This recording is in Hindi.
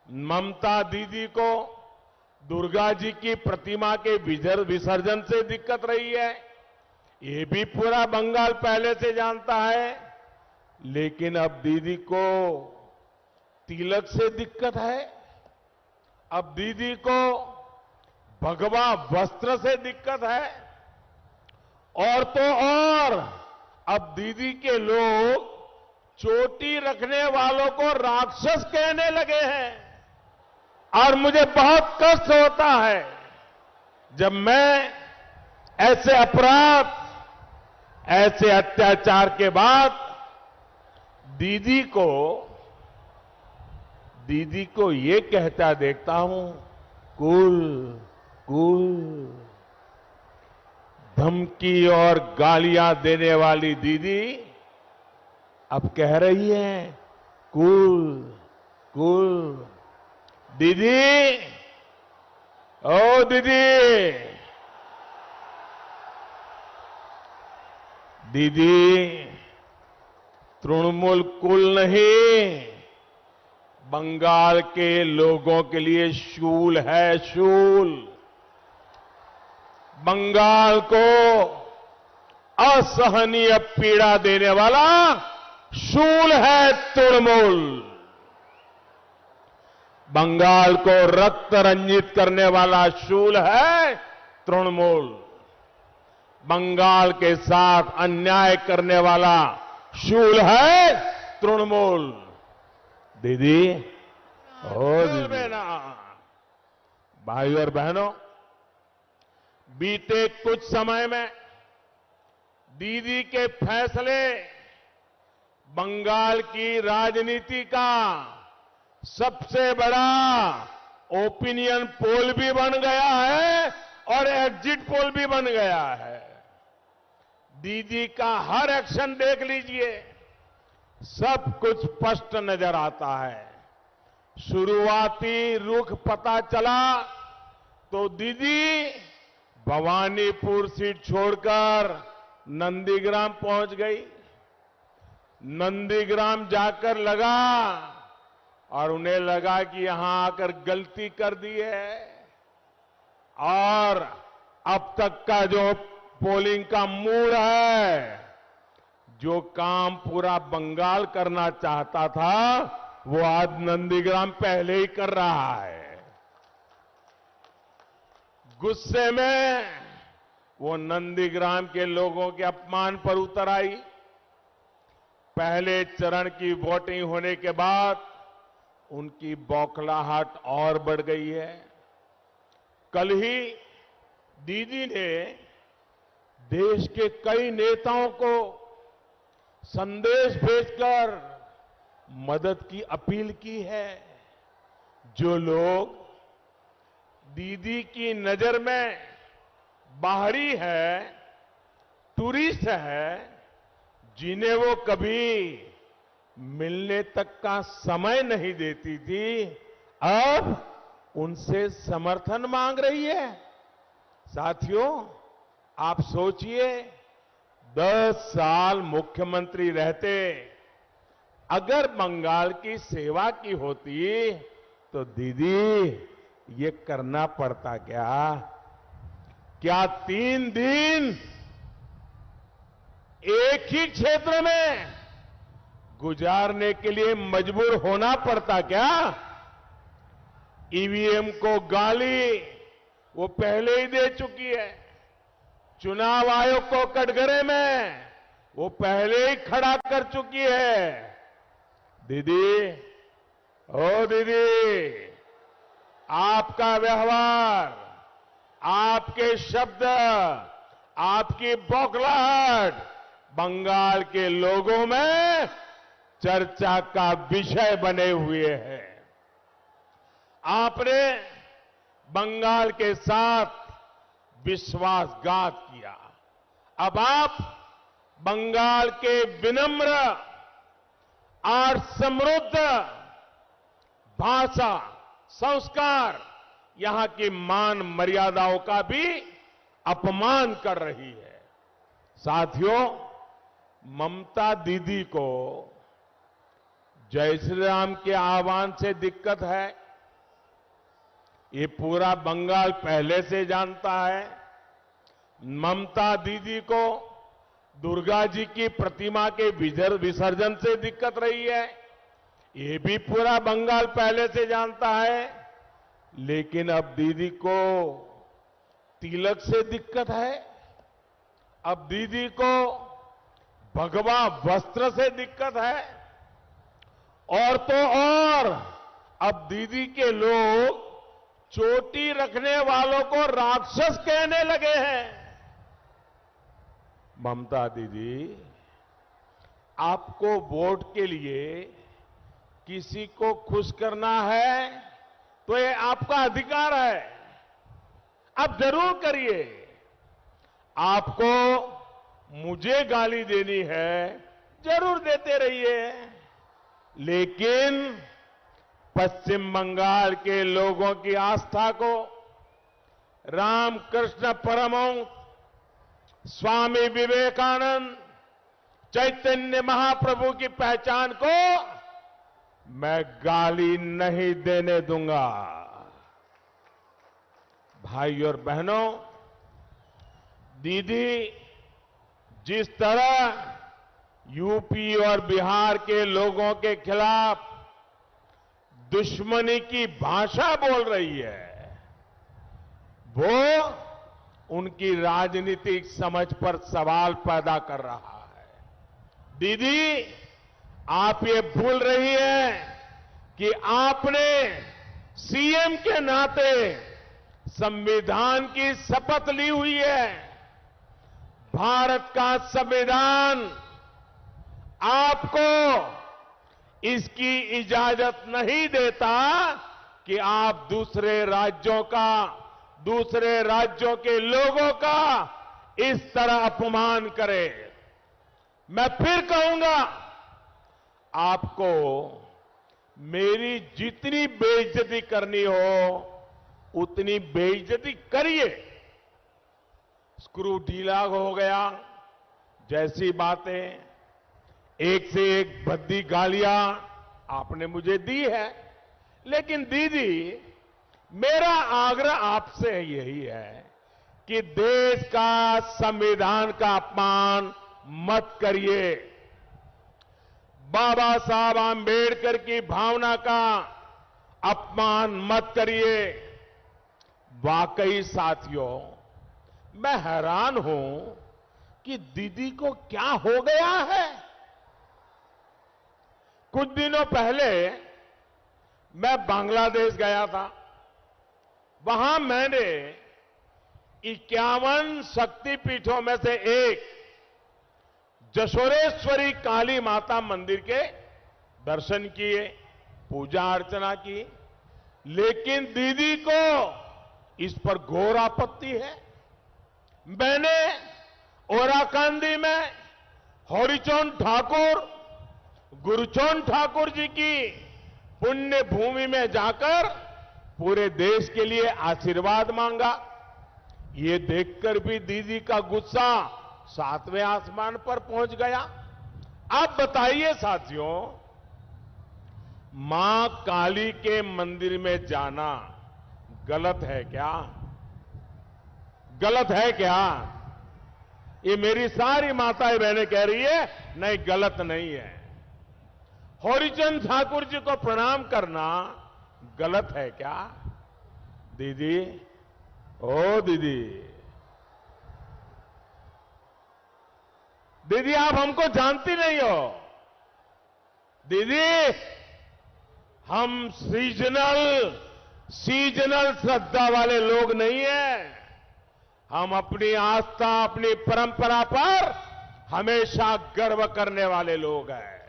ममता दीदी को दुर्गा जी की प्रतिमा के विसर्जन से दिक्कत रही है, ये भी पूरा बंगाल पहले से जानता है। लेकिन अब दीदी को तिलक से दिक्कत है, अब दीदी को भगवा वस्त्र से दिक्कत है, और तो और अब दीदी के लोग चोटी रखने वालों को राक्षस कहने लगे हैं। और मुझे बहुत कष्ट होता है जब मैं ऐसे अपराध, ऐसे अत्याचार के बाद दीदी को ये कहता देखता हूं, कूल कूल। धमकी और गालियां देने वाली दीदी अब कह रही है कूल कूल। दीदी, ओ दीदी, दीदी, तृणमूल कूल नहीं, बंगाल के लोगों के लिए शूल है, शूल। बंगाल को असहनीय पीड़ा देने वाला शूल है तृणमूल। बंगाल को रक्त रंजित करने वाला शूल है तृणमूल। बंगाल के साथ अन्याय करने वाला शूल है तृणमूल। दीदी, ओ दीदी, भाई और बहनों, बीते कुछ समय में दीदी के फैसले बंगाल की राजनीति का सबसे बड़ा ओपिनियन पोल भी बन गया है और एग्जिट पोल भी बन गया है। दीदी का हर एक्शन देख लीजिए, सब कुछ स्पष्ट नजर आता है। शुरुआती रुख पता चला तो दीदी भवानीपुर सीट छोड़कर नंदीग्राम पहुंच गई। नंदीग्राम जाकर लगा और उन्हें लगा कि यहां आकर गलती कर दी है, और अब तक का जो पोलिंग का मूड है, जो काम पूरा बंगाल करना चाहता था, वो आज नंदीग्राम पहले ही कर रहा है। गुस्से में वो नंदीग्राम के लोगों के अपमान पर उतर आई। पहले चरण की वोटिंग होने के बाद उनकी बौखलाहट और बढ़ गई है। कल ही दीदी ने देश के कई नेताओं को संदेश भेजकर मदद की अपील की है। जो लोग दीदी की नजर में बाहरी है, टूरिस्ट है, जिन्हें वो कभी मिलने तक का समय नहीं देती थी, अब उनसे समर्थन मांग रही है। साथियों, आप सोचिए, 10 साल मुख्यमंत्री रहते अगर बंगाल की सेवा की होती तो दीदी ये करना पड़ता क्या? क्या 3 दिन एक ही क्षेत्र में गुजारने के लिए मजबूर होना पड़ता क्या? ईवीएम को गाली वो पहले ही दे चुकी है। चुनाव आयोग को कटघरे में वो पहले ही खड़ा कर चुकी है। दीदी, ओ दीदी, आपका व्यवहार, आपके शब्द, आपकी बौखलाहट बंगाल के लोगों में चर्चा का विषय बने हुए हैं। आपने बंगाल के साथ विश्वासघात किया। अब आप बंगाल के विनम्र और समृद्ध भाषा, संस्कार, यहां की मान मर्यादाओं का भी अपमान कर रही है। साथियों, ममता दीदी को जय श्री राम के आह्वान से दिक्कत है, ये पूरा बंगाल पहले से जानता है। ममता दीदी को दुर्गा जी की प्रतिमा के विसर्जन से दिक्कत रही है, ये भी पूरा बंगाल पहले से जानता है। लेकिन अब दीदी को तिलक से दिक्कत है, अब दीदी को भगवा वस्त्र से दिक्कत है, और तो और अब दीदी के लोग चोटी रखने वालों को राक्षस कहने लगे हैं। ममता दीदी, आपको वोट के लिए किसी को खुश करना है तो ये आपका अधिकार है, आप जरूर करिए। आपको मुझे गाली देनी है, जरूर देते रहिए, लेकिन पश्चिम बंगाल के लोगों की आस्था को, रामकृष्ण परमहंस, स्वामी विवेकानंद, चैतन्य महाप्रभु की पहचान को मैं गाली नहीं देने दूंगा। भाई और बहनों, दीदी जिस तरह यूपी और बिहार के लोगों के खिलाफ दुश्मनी की भाषा बोल रही है, वो उनकी राजनीतिक समझ पर सवाल पैदा कर रहा है। दीदी, आप ये भूल रही हैं कि आपने सीएम के नाते संविधान की शपथ ली हुई है। भारत का संविधान आपको इसकी इजाजत नहीं देता कि आप दूसरे राज्यों के लोगों का इस तरह अपमान करें। मैं फिर कहूंगा, आपको मेरी जितनी बेइज्जती करनी हो उतनी बेइज्जती करिए। स्क्रू ढीला हो गया जैसी बातें, एक से एक भद्दी गालियां आपने मुझे दी है, लेकिन दीदी, मेरा आग्रह आपसे यही है कि देश का संविधान का अपमान मत करिए। बाबा साहब आंबेडकर की भावना का अपमान मत करिए। वाकई साथियों, मैं हैरान हूं कि दीदी को क्या हो गया है। कुछ दिनों पहले मैं बांग्लादेश गया था। वहां मैंने 51 शक्तिपीठों में से एक जशोरेश्वरी काली माता मंदिर के दर्शन किए, पूजा अर्चना की, लेकिन दीदी को इस पर घोर आपत्ति है। मैंने ओराकांदी में हरिचरण ठाकुर, गुरुचरण ठाकुर जी की पुण्य भूमि में जाकर पूरे देश के लिए आशीर्वाद मांगा। ये देखकर भी दीदी का गुस्सा 7वें आसमान पर पहुंच गया। आप बताइए साथियों, मां काली के मंदिर में जाना गलत है क्या? गलत है क्या? ये मेरी सारी माताएं बहनें कह रही है, नहीं, गलत नहीं है। हरिचंद ठाकुर जी को प्रणाम करना गलत है क्या? दीदी, ओ दीदी, दीदी, आप हमको जानती नहीं हो। दीदी, हम सीजनल श्रद्धा वाले लोग नहीं हैं। हम अपनी आस्था, अपनी परंपरा पर हमेशा गर्व करने वाले लोग हैं।